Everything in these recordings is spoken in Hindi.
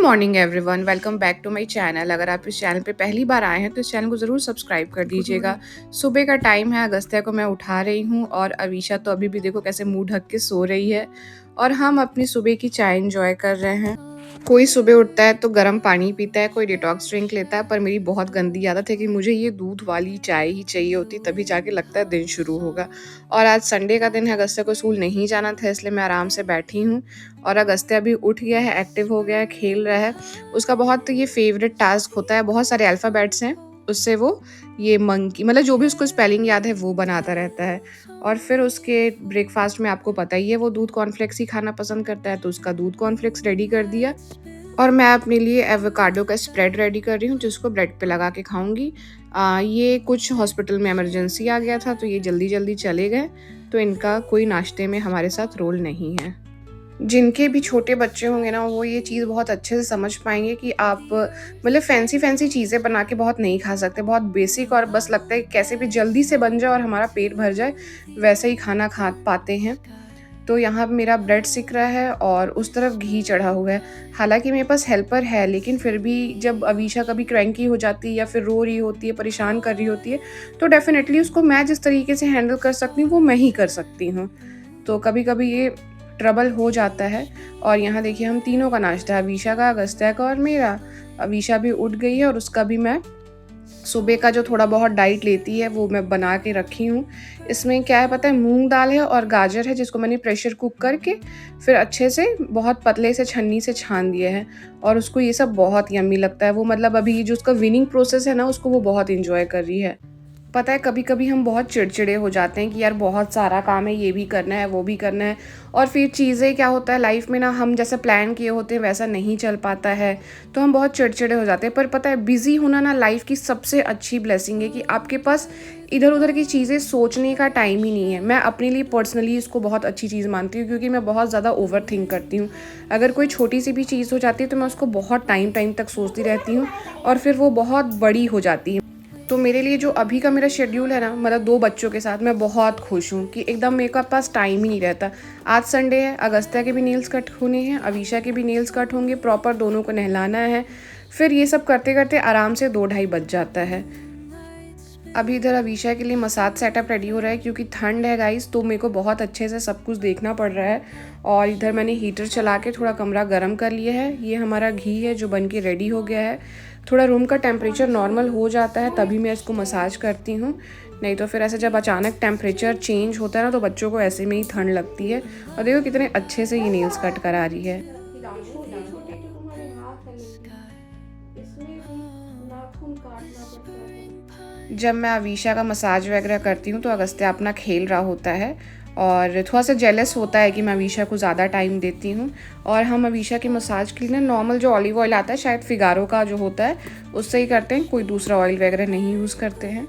Morning everyone, welcome back to my channel. अगर आप इस चैनल पे पहली बार आए हैं तो इस चैनल को ज़रूर सब्सक्राइब कर दीजिएगा। सुबह का टाइम है, अगस्त्या को मैं उठा रही हूँ और अवीशा तो अभी भी देखो कैसे मुंह ढक के सो रही है और हम अपनी सुबह की चाय एंजॉय कर रहे हैं। कोई सुबह उठता है तो गर्म पानी पीता है, कोई डिटॉक्स ड्रिंक लेता है, पर मेरी बहुत गंदी आदत है कि मुझे ये दूध वाली चाय ही चाहिए होती, तभी जाके लगता है दिन शुरू होगा। और आज संडे का दिन है, अगस्त्या को स्कूल नहीं जाना था, इसलिए मैं आराम से बैठी हूँ। और अगस्त्या भी उठ गया है, एक्टिव हो गया है, खेल रहा है। उसका बहुत ये फेवरेट टास्क होता है, बहुत सारे अल्फ़ाबेट्स हैं, उससे वो ये मंकी मतलब जो भी उसको स्पेलिंग याद है वो बनाता रहता है। और फिर उसके ब्रेकफास्ट में आपको पता ही है वो दूध कॉर्नफ्लेक्स ही खाना पसंद करता है, तो उसका दूध कॉर्नफ्लेक्स रेडी कर दिया। और मैं अपने लिए एवोकाडो का स्प्रेड रेडी कर रही हूँ, जिसको ब्रेड पे लगा के खाऊंगी। ये कुछ हॉस्पिटल में इमरजेंसी आ गया था, तो ये जल्दी जल्दी चले गए, तो इनका कोई नाश्ते में हमारे साथ रोल नहीं है। जिनके भी छोटे बच्चे होंगे ना, वो ये चीज़ बहुत अच्छे से समझ पाएंगे कि आप मतलब फैंसी फैंसी चीज़ें बना के बहुत नहीं खा सकते, बहुत बेसिक और बस लगता है कि कैसे भी जल्दी से बन जाए और हमारा पेट भर जाए, वैसे ही खाना खा पाते हैं। तो यहाँ पे मेरा ब्रेड सिक रहा है और उस तरफ घी चढ़ा हुआ है। हालाँकि मेरे पास हेल्पर है, लेकिन फिर भी जब अवीशा कभी क्रैंकी हो जाती है या फिर रो रही होती है, परेशान कर रही होती है, तो डेफ़िनेटली उसको मैं जिस तरीके से हैंडल कर सकती हूँ, वो मैं ही कर सकती हूँ। तो कभी-कभी ये ट्रबल हो जाता है। और यहाँ देखिए हम तीनों का नाश्ता है, अवीशा का, अगस्त्या का और मेरा। अवीशा भी उठ गई है और उसका भी मैं सुबह का जो थोड़ा बहुत डाइट लेती है वो मैं बना के रखी हूँ। इसमें क्या है पता है, मूंग दाल है और गाजर है, जिसको मैंने प्रेशर कुक करके फिर अच्छे से बहुत पतले से छन्नी से छान दिए हैं। और उसको ये सब बहुत यम्मी लगता है। वो मतलब अभी जो उसका विनिंग प्रोसेस है ना, उसको वो बहुत इंजॉय कर रही है। पता है कभी कभी हम बहुत चिड़चिड़े हो जाते हैं कि यार बहुत सारा काम है, ये भी करना है, वो भी करना है, और फिर चीज़ें क्या होता है लाइफ में ना, हम जैसे प्लान किए होते हैं वैसा नहीं चल पाता है, तो हम बहुत चिड़चिड़े हो जाते हैं। पर पता है बिज़ी होना ना लाइफ की सबसे अच्छी ब्लेसिंग है कि आपके पास इधर उधर की चीज़ें सोचने का टाइम ही नहीं है। मैं अपने लिए पर्सनली इसको बहुत अच्छी चीज़ मानती हूँ, क्योंकि मैं बहुत ज़्यादा ओवर थिंक करती हूँ। अगर कोई छोटी सी भी चीज़ हो जाती है तो मैं उसको बहुत टाइम टाइम तक सोचती रहती हूँ और फिर वो बहुत बड़ी हो जाती है। तो मेरे लिए जो अभी का मेरा शेड्यूल है ना, मतलब 2 बच्चों के साथ, मैं बहुत खुश हूँ कि एकदम मेरे पास टाइम ही नहीं रहता। आज संडे है, अगस्त्या के भी नेल्स कट होने हैं, अवीशा के भी नेल्स कट होंगे प्रॉपर, दोनों को नहलाना है। फिर ये सब करते करते आराम से 2 ढाई बज जाता है। अभी इधर अवीशा के लिए मसाज सेटअप रेडी हो रहा है, क्योंकि ठंड है गाइस, तो मेरे को बहुत अच्छे से सब कुछ देखना पड़ रहा है। और इधर मैंने हीटर चला के थोड़ा कमरा गर्म कर लिया है। ये हमारा घी है जो बन के रेडी हो गया है। थोड़ा रूम का टेम्परेचर नॉर्मल हो जाता है तभी मैं इसको मसाज करती हूँ, नहीं तो फिर ऐसे जब अचानक टेम्परेचर चेंज होता है ना, तो बच्चों को ऐसे में ही ठंड लगती है। और देखो कितने अच्छे से ये नेल्स कट करा रही है। जब मैं अवीशा का मसाज वगैरह करती हूँ तो अगस्त्या अपना खेल रहा होता है और थोड़ा सा जेलस होता है कि मैं अवीशा को ज़्यादा टाइम देती हूँ। और हम अवीशा की मसाज के लिए ना नॉर्मल जो ऑलिव ऑयल आता है, शायद फिगारो का जो होता है, उससे ही करते हैं, कोई दूसरा ऑयल वगैरह नहीं यूज़ करते हैं।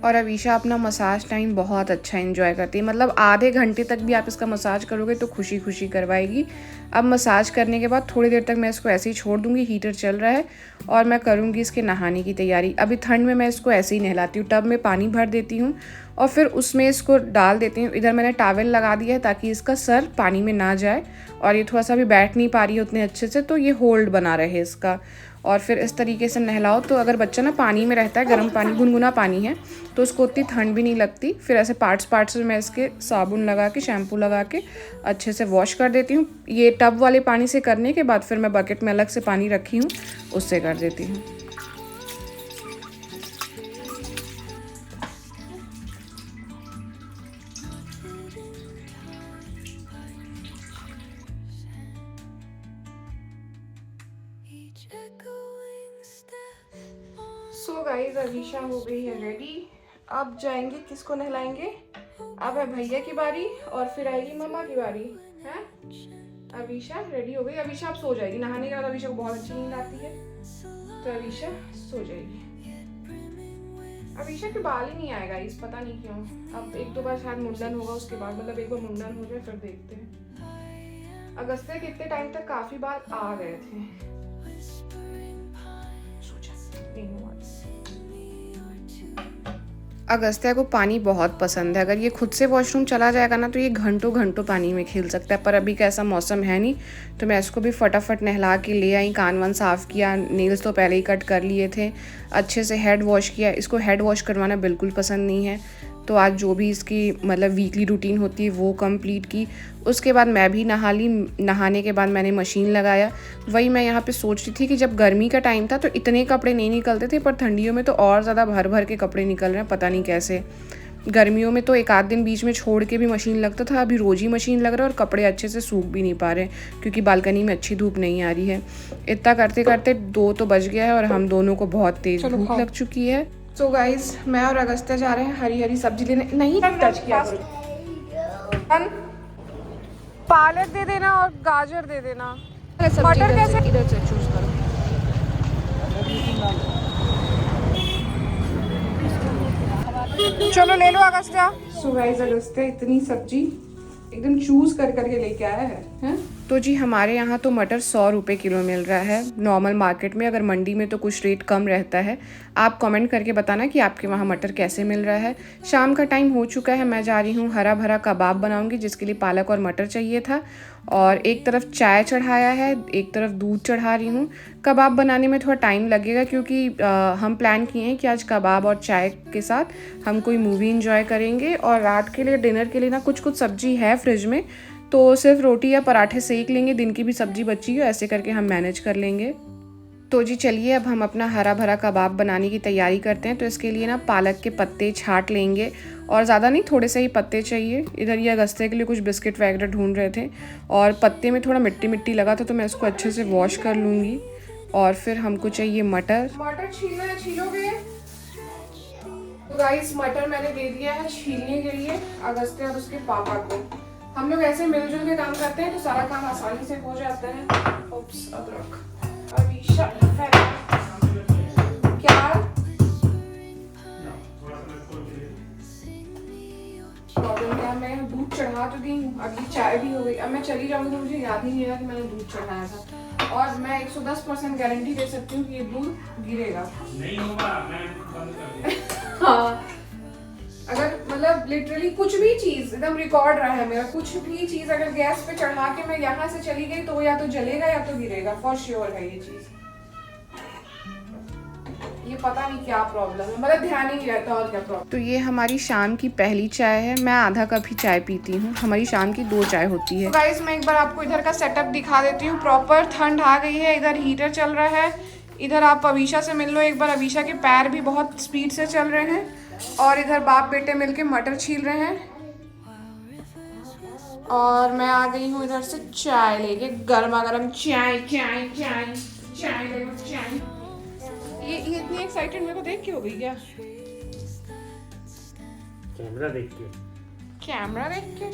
और अवीशा अपना मसाज टाइम बहुत अच्छा एंजॉय करती है, मतलब आधे घंटे तक भी आप इसका मसाज करोगे तो खुशी खुशी करवाएगी। अब मसाज करने के बाद थोड़ी देर तक मैं इसको ऐसे ही छोड़ दूँगी, हीटर चल रहा है, और मैं करूँगी इसके नहाने की तैयारी। अभी ठंड में मैं इसको ऐसे ही नहलाती हूँ, टब में पानी भर देती हूँ और फिर उसमें इसको डाल देती हूँ। इधर मैंने टॉवेल लगा दिया है ताकि इसका सर पानी में ना जाए, और ये थोड़ा सा भी बैठ नहीं पा रही है उतने अच्छे से, तो ये होल्ड बना रहे इसका। और फिर इस तरीके से नहलाओ, तो अगर बच्चा ना पानी में रहता है, गर्म पानी, गुनगुना पानी है, तो उसको उतनी ठंड भी नहीं लगती। फिर ऐसे पार्ट्स पार्ट्स में मैं इसके साबुन लगा के, शैम्पू लगा के अच्छे से वॉश कर देती हूँ। ये टब वाले पानी से करने के बाद फिर मैं बकेट में अलग से पानी रखी हूँ, उससे कर देती हूँ। सो गाइस, अवीशा हो गई है रेडी। अब जाएंगे, किसको नहलाएंगे? अब है भैया की बारी और फिर आएगी मम्मा की बारी है। अवीशा रेडी हो गई। अवीशा अब सो जाएगी, नहाने के बाद अवीशा को बहुत अच्छी नींद आती है, तो अवीशा सो जाएगी। अवीशा के बाल ही नहीं आएगा इस, पता नहीं क्यों। अब 1-2 बार शायद मुंडन होगा उसके बाद, मतलब एक बार मुंडन हो जाए फिर देखते हैं। अगस्त्या के इतने टाइम तक काफी बार आ गए थे। अगस्त्या को पानी बहुत पसंद है। अगर ये खुद से वॉशरूम चला जाएगा ना तो ये घंटों घंटों पानी में खेल सकता है, पर अभी का ऐसा मौसम है नहीं, तो मैं इसको भी फटाफट नहला के ले आई। कान वान साफ़ किया, नेल्स तो पहले ही कट कर लिए थे, अच्छे से हेड वॉश किया। इसको हेड वॉश करवाना बिल्कुल पसंद नहीं है, तो आज जो भी इसकी मतलब वीकली रूटीन होती है वो कंप्लीट की। उसके बाद मैं भी नहा ली। नहाने के बाद मैंने मशीन लगाया। वही मैं यहाँ पे सोच रही थी कि जब गर्मी का टाइम था तो इतने कपड़े नहीं निकलते थे, पर ठंडियों में तो और ज़्यादा भर भर के कपड़े निकल रहे हैं, पता नहीं कैसे। गर्मियों में तो एक आध दिन बीच में छोड़ के भी मशीन लगता था, अभी रोज़ ही मशीन लग रहा है और कपड़े अच्छे से सूख भी नहीं पा रहे क्योंकि बालकनी में अच्छी धूप नहीं आ रही है। इतना करते करते 2 तो बज गया है और हम दोनों को बहुत तेज़ भूख लग चुकी है। सो गाइज, मैं और अगस्त्या जा रहे हैं हरी हरी सब्जी लेने। नहीं टच किया करो। पालक दे देना और गाजर दे देना। मटर कैसे? इधर से चूज करो। चलो ले लो अगस्त्या। सो गाइस, अगस्त्या इतनी सब्जी एकदम चूज कर करके लेके आया है? तो जी हमारे यहाँ तो मटर 100 रुपये किलो मिल रहा है नॉर्मल मार्केट में। अगर मंडी में तो कुछ रेट कम रहता है। आप कमेंट करके बताना कि आपके वहाँ मटर कैसे मिल रहा है। शाम का टाइम हो चुका है, मैं जा रही हूँ हरा भरा कबाब बनाऊँगी, जिसके लिए पालक और मटर चाहिए था। और एक तरफ चाय चढ़ाया है, एक तरफ दूध चढ़ा रही हूँ। कबाब बनाने में थोड़ा टाइम लगेगा क्योंकि हम प्लान किए हैं कि आज कबाब और चाय के साथ हम कोई मूवी इंजॉय करेंगे। और रात के लिए डिनर के लिए ना कुछ सब्जी है फ्रिज में, तो सिर्फ रोटी या पराठे सेक लेंगे। दिन की भी सब्जी बची है, ऐसे करके हम मैनेज कर लेंगे। तो जी चलिए अब हम अपना हरा भरा कबाब बनाने की तैयारी करते हैं। तो इसके लिए ना पालक के पत्ते छांट लेंगे, और ज़्यादा नहीं, थोड़े से ही पत्ते चाहिए। इधर ये अगस्त्या के लिए कुछ बिस्किट वगैरह ढूंढ रहे थे और पत्ते में थोड़ा मिट्टी मिट्टी लगा था, तो मैं इसको अच्छे से वॉश कर लूँगी। और फिर हमको चाहिए मटर। मटर छीलना है, छीलोगे? तो गाइस मटर मैंने दे दिया है छीलने के लिए अगस्त्या और उसके पापा को। हम लोग ऐसे मिलजुल के काम करते हैं तो सारा काम आसानी से हो जाता है। उप्स, अदरक। अवीशा है क्या? प्रॉब्लम क्या? मैं दूध चढ़ा तो दी हूँ, अभी चाय भी हो गई। अब मैं चली जाऊंगी तो मुझे याद ही नहीं रहा कि मैंने दूध चढ़ाया था। और मैं 110% गारंटी दे सकती हूँ कि ये दूध गिरेगा नहीं होगा। मैं बंद कर दिया। हाँ, अगर मतलब लिटरली कुछ भी चीज़ एकदम रिकॉर्ड रहा है मेरा, कुछ भी चीज़ अगर गैस पे चढ़ा के मैं यहाँ से चली गई तो या तो जलेगा या तो गिरेगा, फॉर श्योर है ये चीज़। ये पता नहीं क्या प्रॉब्लम है, मतलब ध्यान ही नहीं रहता और क्या प्रॉब्लम। तो ये हमारी शाम की पहली चाय है। मैं आधा कप ही चाय पीती हूँ, हमारी शाम की 2 चाय होती है। तो गाइस मैं एक बार आपको इधर का सेटअप दिखा देती हूँ। प्रॉपर ठंड आ गई है, इधर हीटर चल रहा है। इधर आप अवीशा से मिल लो एक बार, अवीशा के पैर भी बहुत स्पीड से चल रहे हैं। और इधर बाप बेटे मिलके मटर छील रहे हैं। और मैं आ गई हूँ इधर से चाय लेके, गर्मा गर्म चाय चाय चाय चाय ले लो चाय। ये इतनी एक्साइटेड मेरे को देख के हो गई क्या? कैमरा देख के। कैमरा देख के?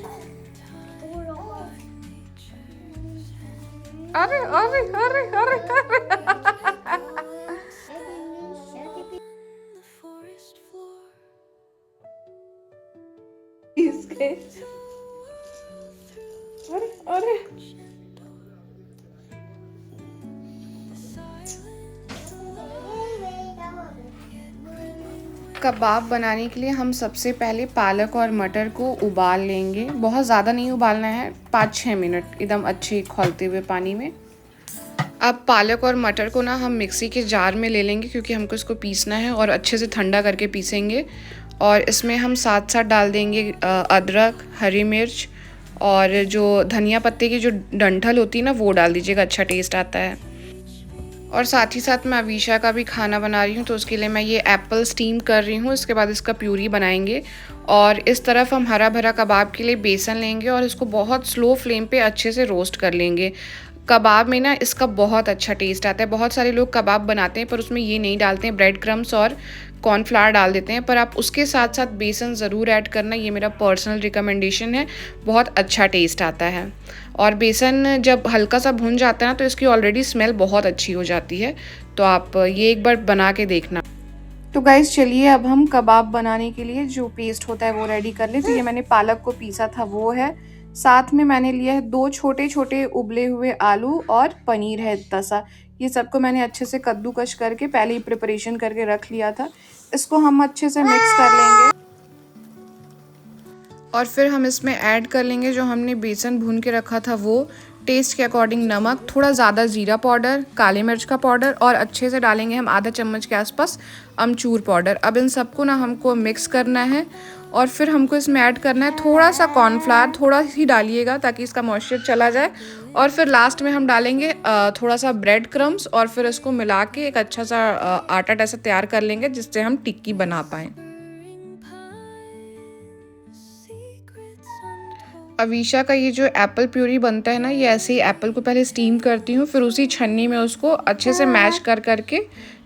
अरे अरे अरे अरे अरे इसके अरे अरे कबाब बनाने के लिए हम सबसे पहले पालक और मटर को उबाल लेंगे। बहुत ज़्यादा नहीं उबालना है, 5-6 मिनट एकदम अच्छे खौलते हुए पानी में। अब पालक और मटर को ना हम मिक्सी के जार में ले लेंगे क्योंकि हमको इसको पीसना है और अच्छे से ठंडा करके पीसेंगे। और इसमें हम साथ साथ डाल देंगे अदरक, हरी मिर्च और जो धनिया पत्ते की जो डंठल होती है ना वो डाल दीजिएगा, अच्छा टेस्ट आता है। और साथ ही साथ मैं अवीशा का भी खाना बना रही हूँ, तो उसके लिए मैं ये एप्पल स्टीम कर रही हूँ। इसके बाद इसका प्यूरी बनाएंगे। और इस तरफ हम हरा भरा कबाब के लिए बेसन लेंगे और इसको बहुत स्लो फ्लेम पे अच्छे से रोस्ट कर लेंगे। कबाब में ना इसका बहुत अच्छा टेस्ट आता है। बहुत सारे लोग कबाब बनाते हैं पर उसमें ये नहीं डालते हैं, ब्रेड क्रम्स और कॉर्नफ्लावर डाल देते हैं, पर आप उसके साथ साथ बेसन ज़रूर ऐड करना, ये मेरा पर्सनल रिकमेंडेशन है, बहुत अच्छा टेस्ट आता है। और बेसन जब हल्का सा भुन जाता है ना तो इसकी ऑलरेडी स्मेल बहुत अच्छी हो जाती है, तो आप ये एक बार बना के देखना। तो गाइस चलिए अब हम कबाब बनाने के लिए जो पेस्ट होता है वो रेडी कर लें। तो ये मैंने पालक को पीसा था वो है, साथ में मैंने लिया है 2 छोटे छोटे उबले हुए आलू और पनीर है इतना सा। ये सबको मैंने अच्छे से कद्दूकश करके पहले ही प्रिपरेशन करके रख लिया था। इसको हम अच्छे से मिक्स कर लेंगे और फिर हम इसमें ऐड कर लेंगे जो हमने बेसन भून के रखा था वो, टेस्ट के अकॉर्डिंग नमक, थोड़ा ज़्यादा ज़ीरा पाउडर, काली मिर्च का पाउडर और अच्छे से डालेंगे हम आधा चम्मच के आसपास अमचूर पाउडर। अब इन सबको ना हमको मिक्स करना है और फिर हमको इसमें ऐड करना है थोड़ा सा कॉर्नफ्लावर, थोड़ा ही डालिएगा ताकि इसका मॉइस्चर चला जाए। और फिर लास्ट में हम डालेंगे थोड़ा सा ब्रेड क्रम्स और फिर इसको मिला के एक अच्छा सा आटा जैसा तैयार कर लेंगे जिससे हम टिक्की बना पाएँ। अवीशा का ये जो एप्पल प्यूरी बनता है ना, ये ऐसे ही एप्पल को पहले स्टीम करती हूँ, फिर उसी छन्नी में उसको अच्छे से मैश कर करके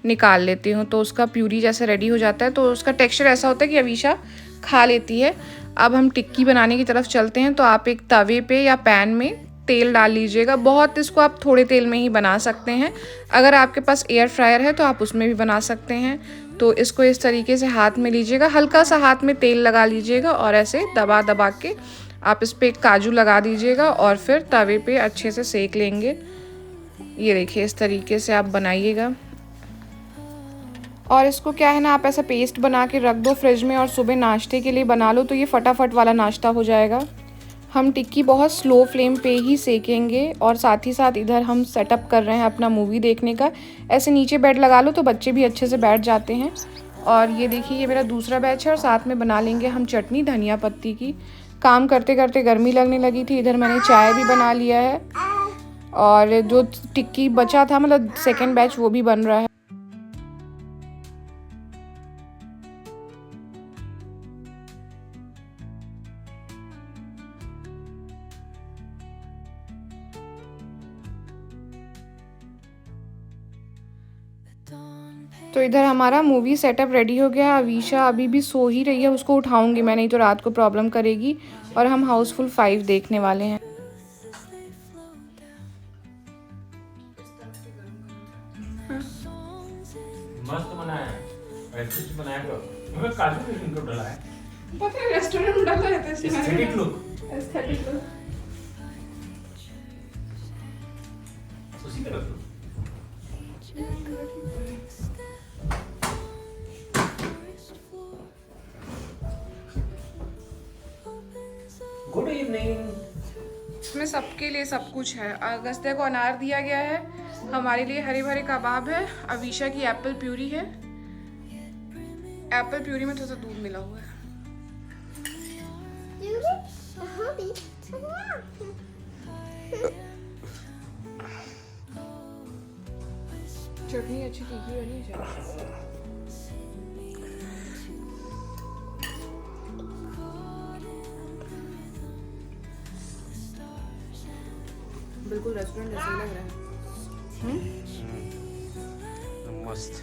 निकाल लेती हूँ, तो उसका प्यूरी जैसे रेडी हो जाता है। तो उसका टेक्सचर ऐसा होता है कि अवीशा खा लेती है। अब हम टिक्की बनाने की तरफ चलते हैं। तो आप एक तवे पे या पैन में तेल डाल लीजिएगा। बहुत इसको आप थोड़े तेल में ही बना सकते हैं। अगर आपके पास एयर फ्रायर है तो आप उसमें भी बना सकते हैं। तो इसको इस तरीके से हाथ में लीजिएगा, हल्का सा हाथ में तेल लगा लीजिएगा और ऐसे दबा दबा के आप इस पर काजू लगा दीजिएगा और फिर तवे पे अच्छे से सेक लेंगे। ये देखिए इस तरीके से आप बनाइएगा। और इसको क्या है ना, आप ऐसा पेस्ट बना के रख दो फ्रिज में और सुबह नाश्ते के लिए बना लो तो ये फटाफट वाला नाश्ता हो जाएगा। हम टिक्की बहुत स्लो फ्लेम पे ही सेकेंगे और साथ ही साथ इधर हम सेटअप कर रहे हैं अपना मूवी देखने का। ऐसे नीचे बेड लगा लो तो बच्चे भी अच्छे से बैठ जाते हैं। और ये देखिए ये मेरा दूसरा बैच है और साथ में बना लेंगे हम चटनी धनिया पत्ती की। काम करते करते गर्मी लगने लगी थी, इधर मैंने चाय भी बना लिया है और जो टिक्की बचा था मतलब सेकेंड बैच वो भी बन रहा है। तो इधर हमारा मूवी सेटअप रेडी हो गया। अवीशा अभी भी सो ही रही है, उसको उठाऊंगी मैं, नहीं तो रात को प्रॉब्लम करेगी। और हम हाउसफुल 5 देखने वाले हैं। मस्त बनाया है, ऐसे बनाया तो काजू भी इनको डाला है। पता है रेस्टोरेंट में डाला है तो एस्थेटिक लुक, एस्थेटिक लुक। उसी तरह तो गुड इवनिंग। इसमें सबके लिए सब कुछ है। अगस्त्य को अनार दिया गया है, हमारे लिए हरे भरे कबाब है, अवीशा की एप्पल प्यूरी है। एप्पल प्यूरी में थोड़ा सा दूध मिला हुआ है। चटनी अच्छी तीखी बनी है शायद। बिल्कुल रेस्टोरेंट जैसा लग रहा है। मस्त।